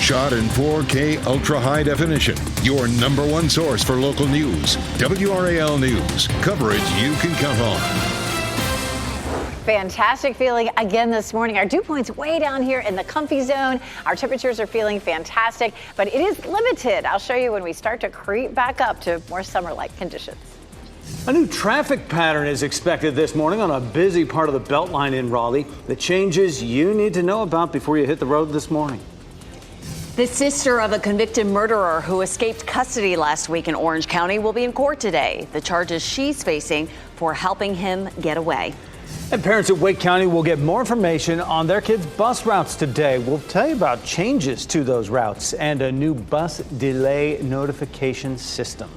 shot in 4K ultra high definition. Your #1 source for local news. WRAL News. Coverage you can count on. Fantastic feeling again this morning. Our dew point's way down here in the comfy zone. Our temperatures are feeling fantastic, but it is limited. I'll show you when we start to creep back up to more summer-like conditions. A new traffic pattern is expected this morning on a busy part of the Beltline in Raleigh. The changes you need to know about before you hit the road this morning. The sister of a convicted murderer who escaped custody last week in Orange County will be in court today. The charges she's facing for helping him get away. And parents at Wake County will get more information on their kids' bus routes today. We'll tell you about changes to those routes and a new bus delay notification system.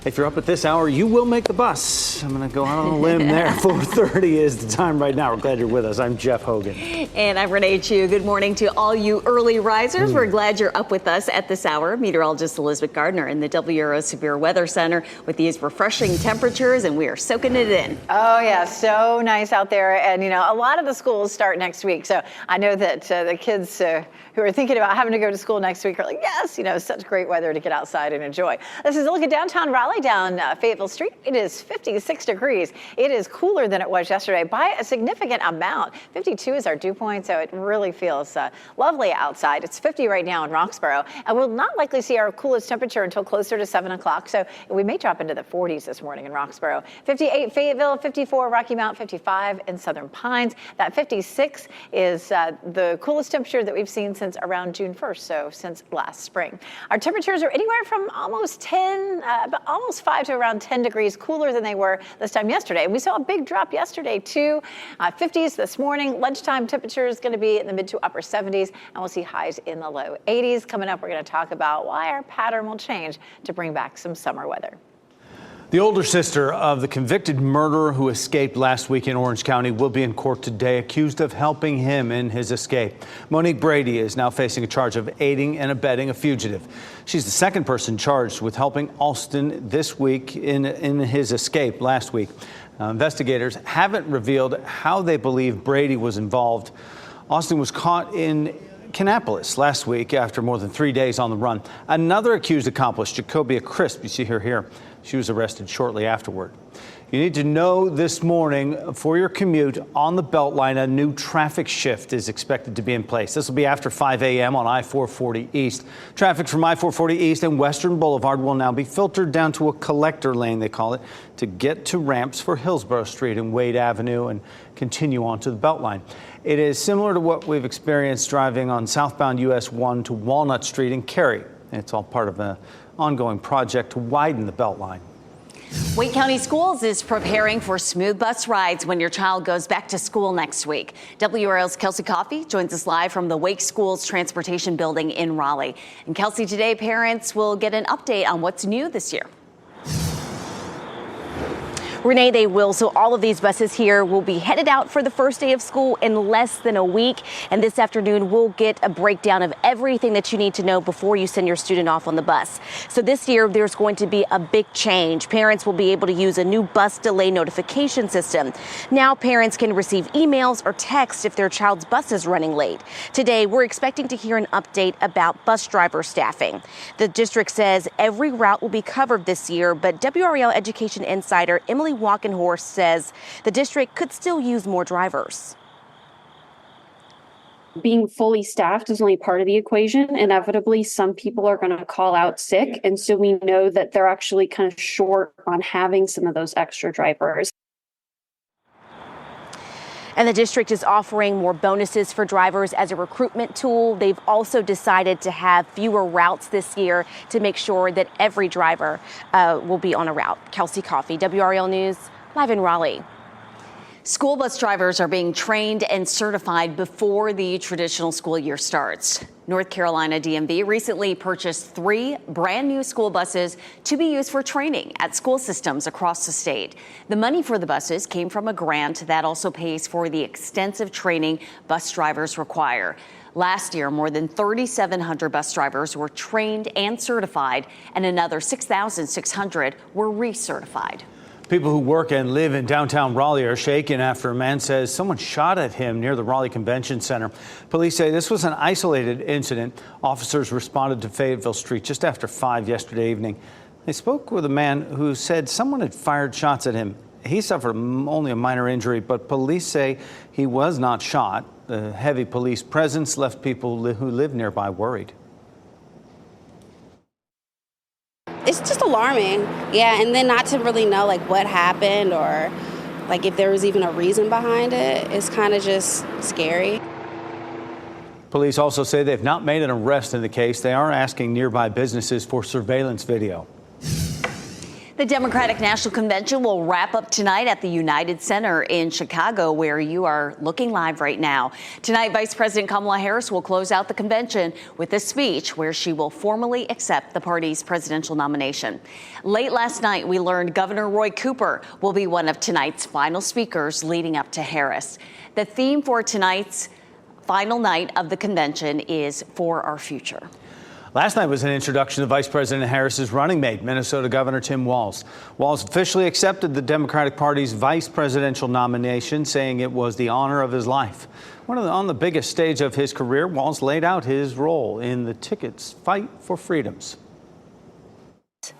If you're up at this hour, you will make the bus. I'm going to go out on a limb there. 4:30 is the time right now. We're glad you're with us. I'm Jeff Hogan. And I'm Renee Chu. Good morning to all you early risers. We're glad you're up with us at this hour. Meteorologist Elizabeth Gardner in the WRO Severe Weather Center with these refreshing temperatures, and we are soaking it in. Oh, yeah, so nice out there. And, you know, a lot of the schools start next week. So I know that the kids who are thinking about having to go to school next week are like, yes, you know, such great weather to get outside and enjoy. This is a look at downtown Raleigh. Down Fayetteville Street. It is 56 degrees. It is cooler than it was yesterday by a significant amount. 52 is our dew point, so it really feels lovely outside. It's 50 right now in Roxborough, and we'll not likely see our coolest temperature until closer to 7 o'clock, so we may drop into the 40s this morning in Roxborough. 58 Fayetteville, 54 Rocky Mount, 55 in Southern Pines. That 56 is the coolest temperature that we've seen since around June 1st, so since last spring. Our temperatures are anywhere from almost 5 to around 10 degrees cooler than they were this time yesterday. We saw a big drop yesterday too. 50s this morning. Lunchtime temperature is going to be in the mid to upper 70s, and we'll see highs in the low 80s. Coming up, we're going to talk about why our pattern will change to bring back some summer weather. The older sister of the convicted murderer who escaped last week in Orange County will be in court today, accused of helping him in his escape. Monique Brady is now facing a charge of aiding and abetting a fugitive. She's the second person charged with helping Alston this week in his escape last week. Investigators haven't revealed how they believe Brady was involved. Austin was caught in Kannapolis last week after more than 3 days on the run. Another accused accomplice, Jacobia Crisp, you see her here. She was arrested shortly afterward. You need to know this morning for your commute on the Beltline, a new traffic shift is expected to be in place. This will be after 5 a.m. on I-440 East. Traffic from I-440 East and Western Boulevard will now be filtered down to a collector lane, they call it, to get to ramps for Hillsborough Street and Wade Avenue and continue on to the Beltline. It is similar to what we've experienced driving on southbound US 1 to Walnut Street in Cary. It's all part of an ongoing project to widen the Beltline. Wake County Schools is preparing for smooth bus rides when your child goes back to school next week. WRAL's Kelsey Coffey joins us live from the Wake Schools Transportation Building in Raleigh. And Kelsey, today parents will get an update on what's new this year. Renee, they will. So all of these buses here will be headed out for the first day of school in less than a week. And this afternoon, we'll get a breakdown of everything that you need to know before you send your student off on the bus. So this year, there's going to be a big change. Parents will be able to use a new bus delay notification system. Now parents can receive emails or texts if their child's bus is running late. Today, we're expecting to hear an update about bus driver staffing. The district says every route will be covered this year, but WRAL education insider Emily Walkenhorst says the district could still use more drivers. Being fully staffed is only part of the equation. Inevitably, some people are going to call out sick. And so we know that they're actually kind of short on having some of those extra drivers. And the district is offering more bonuses for drivers as a recruitment tool. They've also decided to have fewer routes this year to make sure that every driver will be on a route. Kelsey Coffey, WRAL News, live in Raleigh. School bus drivers are being trained and certified before the traditional school year starts. North Carolina DMV recently purchased 3 brand new school buses to be used for training at school systems across the state. The money for the buses came from a grant that also pays for the extensive training bus drivers require. Last year, more than 3,700 bus drivers were trained and certified, and another 6,600 were recertified. People who work and live in downtown Raleigh are shaken after a man says someone shot at him near the Raleigh Convention Center. Police say this was an isolated incident. Officers responded to Fayetteville Street just after 5 yesterday evening. They spoke with a man who said someone had fired shots at him. He suffered only a minor injury, but police say he was not shot. The heavy police presence left people who live nearby worried. It's just alarming, yeah, and then not to really know like what happened or like if there was even a reason behind it. It's kind of just scary. Police also say they've not made an arrest in the case. They are asking nearby businesses for surveillance video. The Democratic National Convention will wrap up tonight at the United Center in Chicago, where you are looking live right now. Tonight, Vice President Kamala Harris will close out the convention with a speech where she will formally accept the party's presidential nomination. Late last night, we learned Governor Roy Cooper will be one of tonight's final speakers leading up to Harris. The theme for tonight's final night of the convention is For Our Future. Last night was an introduction to Vice President Harris's running mate, Minnesota Governor Tim Walz. Walz officially accepted the Democratic Party's vice presidential nomination, saying it was the honor of his life. On the biggest stage of his career, Walz laid out his role in the ticket's fight for freedoms.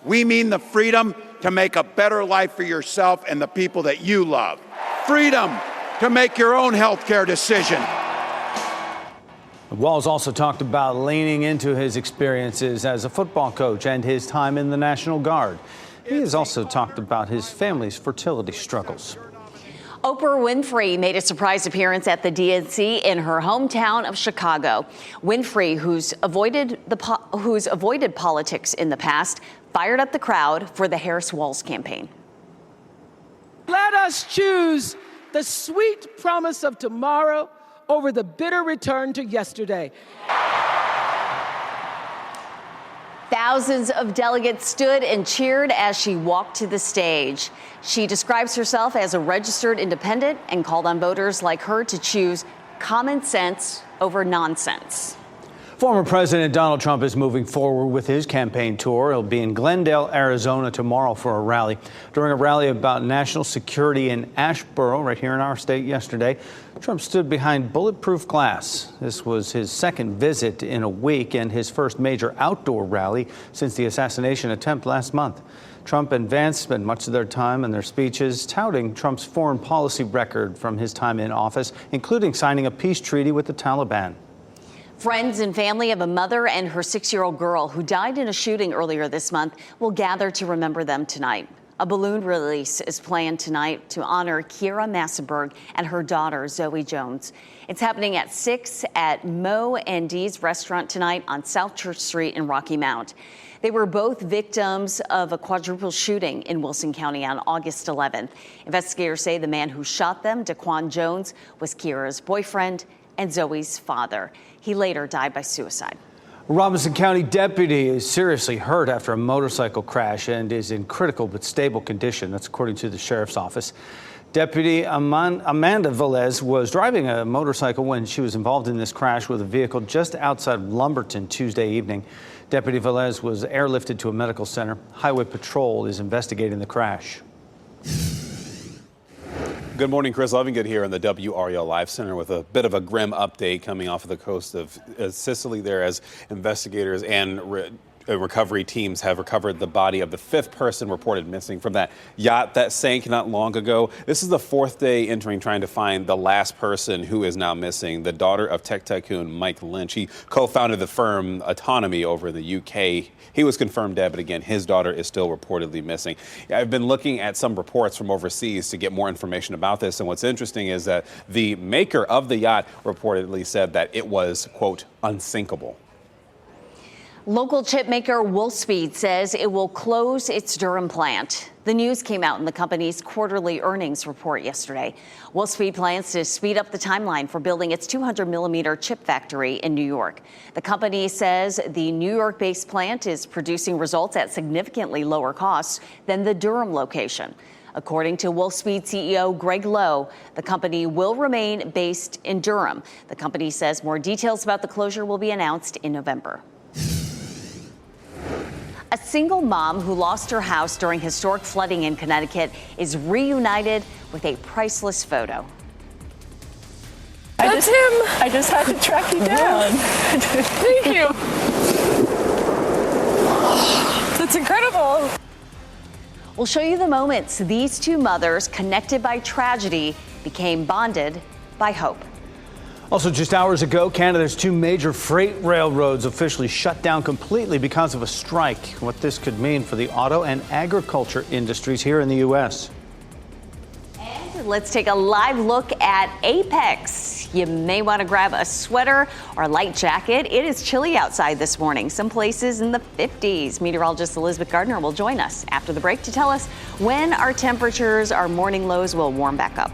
We mean the freedom to make a better life for yourself and the people that you love. Freedom to make your own health care decision. Walz also talked about leaning into his experiences as a football coach and his time in the National Guard. He has also talked about his family's fertility struggles. Oprah Winfrey made a surprise appearance at the DNC in her hometown of Chicago. Winfrey, who's avoided politics in the past, fired up the crowd for the Harris-Walz campaign. Let us choose the sweet promise of tomorrow over the bitter return to yesterday. Thousands of delegates stood and cheered as she walked to the stage. She describes herself as a registered independent and called on voters like her to choose common sense over nonsense. Former President Donald Trump is moving forward with his campaign tour. He'll be in Glendale, Arizona tomorrow for a rally. During a rally about national security in Asheboro, right here in our state yesterday, Trump stood behind bulletproof glass. This was his second visit in a week and his first major outdoor rally since the assassination attempt last month. Trump and Vance spent much of their time in their speeches touting Trump's foreign policy record from his time in office, including signing a peace treaty with the Taliban. Friends and family of a mother and her 6-year-old girl who died in a shooting earlier this month will gather to remember them tonight. A balloon release is planned tonight to honor Kira Massenberg and her daughter, Zoe Jones. It's happening at 6 at Mo and Dee's restaurant tonight on South Church Street in Rocky Mount. They were both victims of a quadruple shooting in Wilson County on August 11th. Investigators say the man who shot them, Daquan Jones, was Kira's boyfriend and Zoe's father. He later died by suicide. A Robinson County deputy is seriously hurt after a motorcycle crash and is in critical but stable condition. That's according to the sheriff's office. Deputy Amanda Velez was driving a motorcycle when she was involved in this crash with a vehicle just outside Lumberton Tuesday evening. Deputy Velez was airlifted to a medical center. Highway Patrol is investigating the crash. Good morning, Chris Lovingood here in the WRAL Live Center with a bit of a grim update coming off of the coast of Sicily there as investigators and recovery teams have recovered the body of the 5th person reported missing from that yacht that sank not long ago. This is the 4th day entering trying to find the last person who is now missing, the daughter of tech tycoon Mike Lynch. He co-founded the firm Autonomy over in the UK. He was confirmed dead, but again, his daughter is still reportedly missing. I've been looking at some reports from overseas to get more information about this, and what's interesting is that the maker of the yacht reportedly said that it was, quote, unsinkable. Local chip maker Wolfspeed says it will close its Durham plant. The news came out in the company's quarterly earnings report yesterday. Wolfspeed plans to speed up the timeline for building its 200-millimeter chip factory in New York. The company says the New York-based plant is producing results at significantly lower costs than the Durham location. According to Wolfspeed CEO Greg Lowe, the company will remain based in Durham. The company says more details about the closure will be announced in November. A single mom who lost her house during historic flooding in Connecticut is reunited with a priceless photo. That's him. I just had to track you down. Thank you. That's incredible. We'll show you the moments these two mothers, connected by tragedy, became bonded by hope. Also, just hours ago, Canada's two major freight railroads officially shut down completely because of a strike. What this could mean for the auto and agriculture industries here in the U.S. And let's take a live look at Apex. You may want to grab a sweater or a light jacket. It is chilly outside this morning, some places in the 50s. Meteorologist Elizabeth Gardner will join us after the break to tell us when our temperatures, our morning lows will warm back up.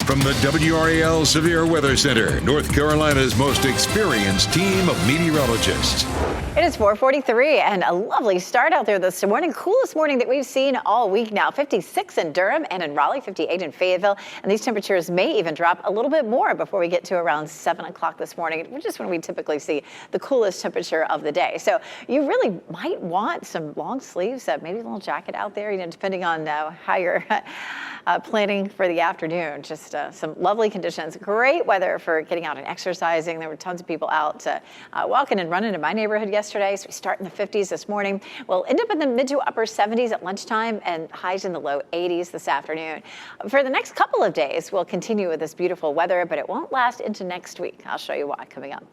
From the WRAL Severe Weather Center, North Carolina's most experienced team of meteorologists. It is 4:43 and a lovely start out there this morning. Coolest morning that we've seen all week now. 56 in Durham and in Raleigh, 58 in Fayetteville. And these temperatures may even drop a little bit more before we get to around 7 o'clock this morning, which is when we typically see the coolest temperature of the day. So you really might want some long sleeves, maybe a little jacket out there, depending on how you're planning for the afternoon. Just some lovely conditions. Great weather for getting out and exercising. There were tons of people out walking and running in my neighborhood yesterday. So we start in the 50s this morning. We'll end up in the mid to upper 70s at lunchtime and highs in the low 80s this afternoon. For the next couple of days, we'll continue with this beautiful weather, but it won't last into next week. I'll show you why coming up.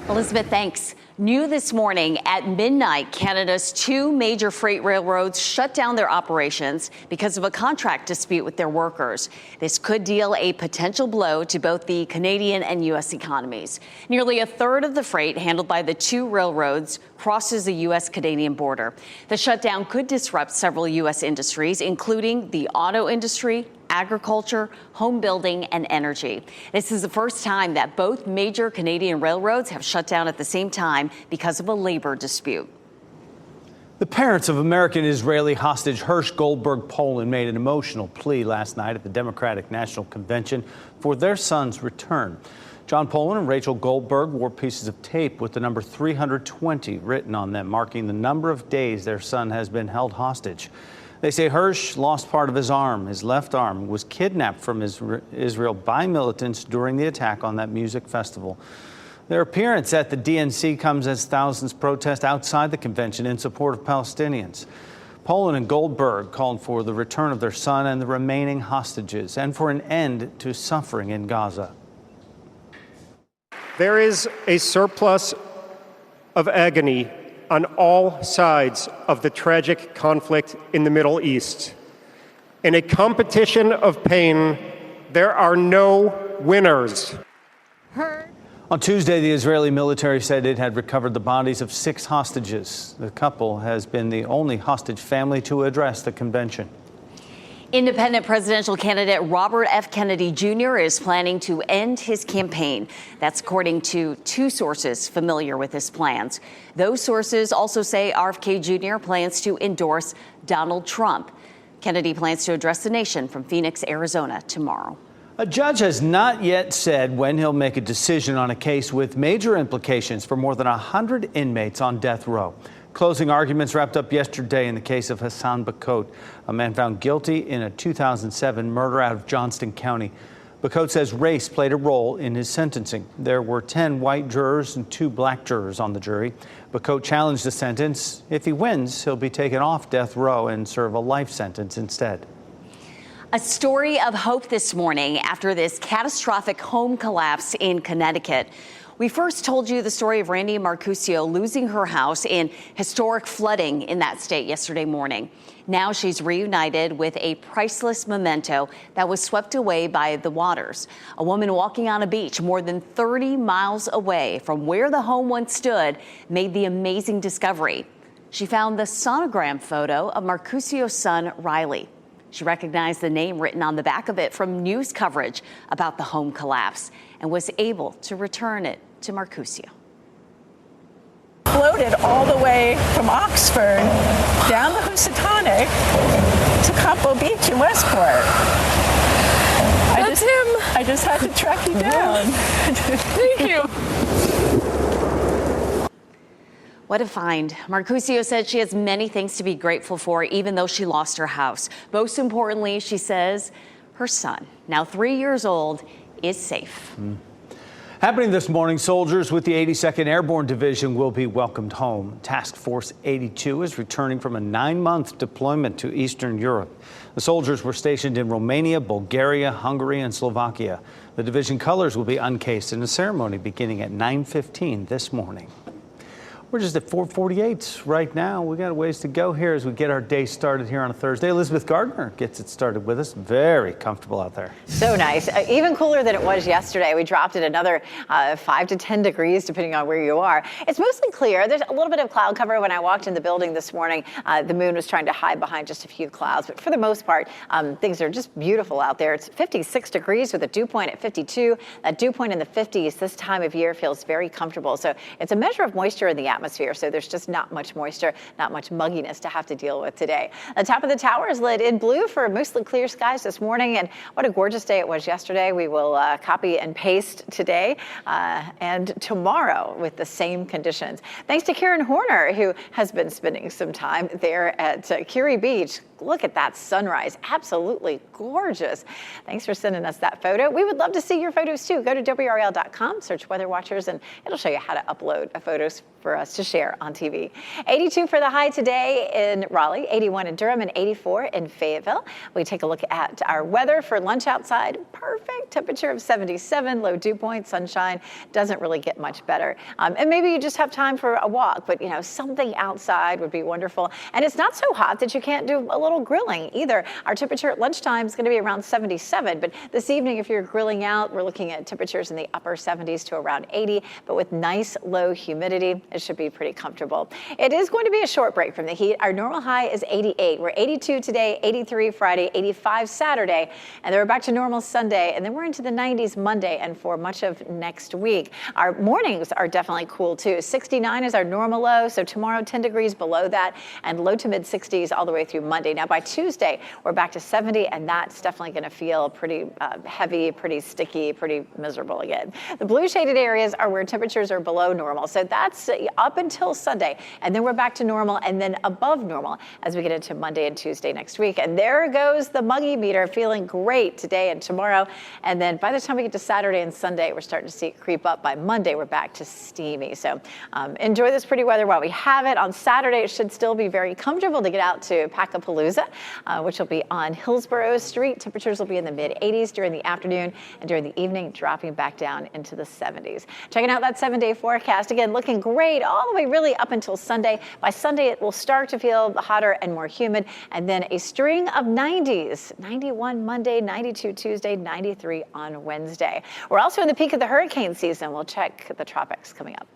Elizabeth, thanks. New this morning at midnight, Canada's two major freight railroads shut down their operations because of a contract dispute with their workers. This could deal a potential blow to both the Canadian and U.S. economies. Nearly a third of the freight handled by the two railroads crosses the U.S.-Canadian border. The shutdown could disrupt several U.S. industries, including the auto industry, agriculture, home building, and energy. This is the first time that both major Canadian railroads have shut down at the same time because of a labor dispute. The parents of American-Israeli hostage Hirsch Goldberg Poland made an emotional plea last night at the Democratic National Convention for their son's return. John Poland and Rachel Goldberg wore pieces of tape with the number 320 written on them, marking the number of days their son has been held hostage. They say Hirsch lost part of his arm. His left arm was kidnapped from Israel by militants during the attack on that music festival. Their appearance at the DNC comes as thousands protest outside the convention in support of Palestinians. Poland and Goldberg called for the return of their son and the remaining hostages and for an end to suffering in Gaza. There is a surplus of agony on all sides of the tragic conflict in the Middle East. In a competition of pain, there are no winners. On Tuesday, the Israeli military said it had recovered the bodies of 6 hostages. The couple has been the only hostage family to address the convention. Independent presidential candidate Robert F. Kennedy Jr. is planning to end his campaign. That's according to 2 sources familiar with his plans. Those sources also say RFK Jr. plans to endorse Donald Trump. Kennedy plans to address the nation from Phoenix, Arizona tomorrow. A judge has not yet said when he'll make a decision on a case with major implications for more than 100 inmates on death row. Closing arguments wrapped up yesterday in the case of Hassan Bakot, a man found guilty in a 2007 murder out of Johnston County. Bakot says race played a role in his sentencing. There were 10 white jurors and 2 black jurors on the jury. Bakot challenged the sentence. If he wins, he'll be taken off death row and serve a life sentence instead. A story of hope this morning after this catastrophic home collapse in Connecticut. We first told you the story of Randy Marcusio losing her house in historic flooding in that state yesterday morning. Now she's reunited with a priceless memento that was swept away by the waters. A woman walking on a beach more than 30 miles away from where the home once stood made the amazing discovery. She found the sonogram photo of Marcusio's son, Riley. She recognized the name written on the back of it from news coverage about the home collapse and was able to return it to Marcusio. Floated all the way from Oxford down the Housatonic to Campo Beach in Westport. That's him. I just had to track you down. Thank you. What a find. Marcusio said she has many things to be grateful for, even though she lost her house. Most importantly, she says her son, now 3 years old, is safe. Happening this morning, soldiers with the 82nd Airborne Division will be welcomed home. Task Force 82 is returning from a 9-month deployment to Eastern Europe. The soldiers were stationed in Romania, Bulgaria, Hungary, and Slovakia. The division colors will be uncased in a ceremony beginning at 9:15 this morning. We're just at 4:48 right now. We got a ways to go here as we get our day started here on a Thursday. Elizabeth Gardner gets it started with us. Very comfortable out there. So nice. Even cooler than it was yesterday. We dropped it another 5 to 10 degrees depending on where you are. It's mostly clear. There's a little bit of cloud cover. When I walked in the building this morning, the moon was trying to hide behind just a few clouds. But for the most part, things are just beautiful out there. It's 56 degrees with a dew point at 52. That dew point in the 50s this time of year feels very comfortable. So it's a measure of moisture in the atmosphere. So there's just not much moisture, not much mugginess to have to deal with today. The top of the tower is lit in blue for mostly clear skies this morning. And what a gorgeous day it was yesterday. We will copy and paste today and tomorrow with the same conditions. Thanks to Karen Horner, who has been spending some time there at Curie Beach. Look at that sunrise. Absolutely gorgeous. Thanks for sending us that photo. We would love to see your photos too. Go to WRAL.com, search Weather Watchers, and it'll show you how to upload photos for us to share on TV. 82 for the high today in Raleigh, 81 in Durham, and 84 in Fayetteville. We take a look at our weather for lunch outside. Perfect temperature of 77, low dew point, sunshine. Doesn't really get much better. And maybe you just have time for a walk, but you know, something outside would be wonderful. And it's not so hot that you can't do a little grilling either. Our temperature at lunchtime is going to be around 77, but this evening, if you're grilling out, we're looking at temperatures in the upper 70s to around 80, but with nice low humidity, it should be pretty comfortable. It is going to be a short break from the heat. Our normal high is 88. We're 82 today, 83 Friday, 85 Saturday, and then we're back to normal Sunday, and then we're into the 90s Monday and for much of next week. Our mornings are definitely cool too. 69 is our normal low, so tomorrow 10 degrees below that, and low to mid 60s all the way through Monday. Now by Tuesday, we're back to 70, and that's definitely going to feel pretty heavy, pretty sticky, pretty miserable again. The blue shaded areas are where temperatures are below normal, so that's up until Sunday, and then we're back to normal and then above normal as we get into Monday and Tuesday next week. And there goes the muggy meter, feeling great today and tomorrow. And then by the time we get to Saturday and Sunday, we're starting to see it creep up. By Monday, we're back to steamy. So enjoy this pretty weather while we have it. On Saturday, it should still be very comfortable to get out to Packapalooza, which will be on Hillsborough Street. Temperatures will be in the mid 80s during the afternoon, and during the evening, dropping back down into the 70s. Checking out that 7-day forecast. Again, looking great all the way really up until Sunday. By Sunday, it will start to feel hotter and more humid, and then a string of 90s. 91 Monday, 92 Tuesday, 93 on Wednesday. We're also in the peak of the hurricane season. We'll check the tropics coming up.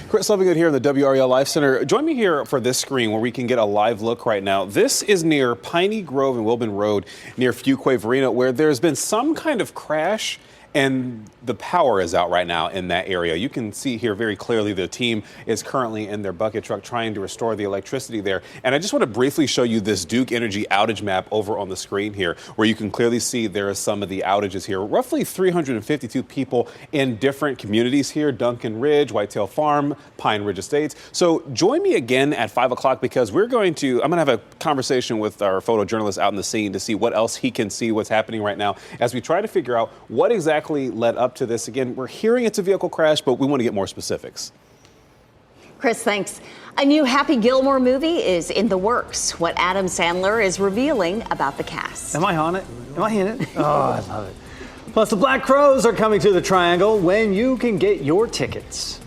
Chris Lovingood here in the WRAL Live Center. Join me here for this screen where we can get a live look right now. This is near Piney Grove and Wilburn Road near Fuquay Varina, where there's been some kind of crash and the power is out right now in that area. You can see here very clearly the team is currently in their bucket truck trying to restore the electricity there. And I just want to briefly show you this Duke Energy outage map over on the screen here, where you can clearly see there are some of the outages here. Roughly 352 people in different communities here: Duncan Ridge, Whitetail Farm, Pine Ridge Estates. So join me again at 5 o'clock because I'm going to have a conversation with our photojournalist out in the scene to see what else he can see what's happening right now as we try to figure out what exactly led up to this. Again, we're hearing it's a vehicle crash, but we want to get more specifics. Chris, thanks. A new Happy Gilmore movie is in the works. What Adam Sandler is revealing about the cast. Am I on it? Am I in it? Oh, I love it. Plus, the Black Crowes are coming to the Triangle when you can get your tickets.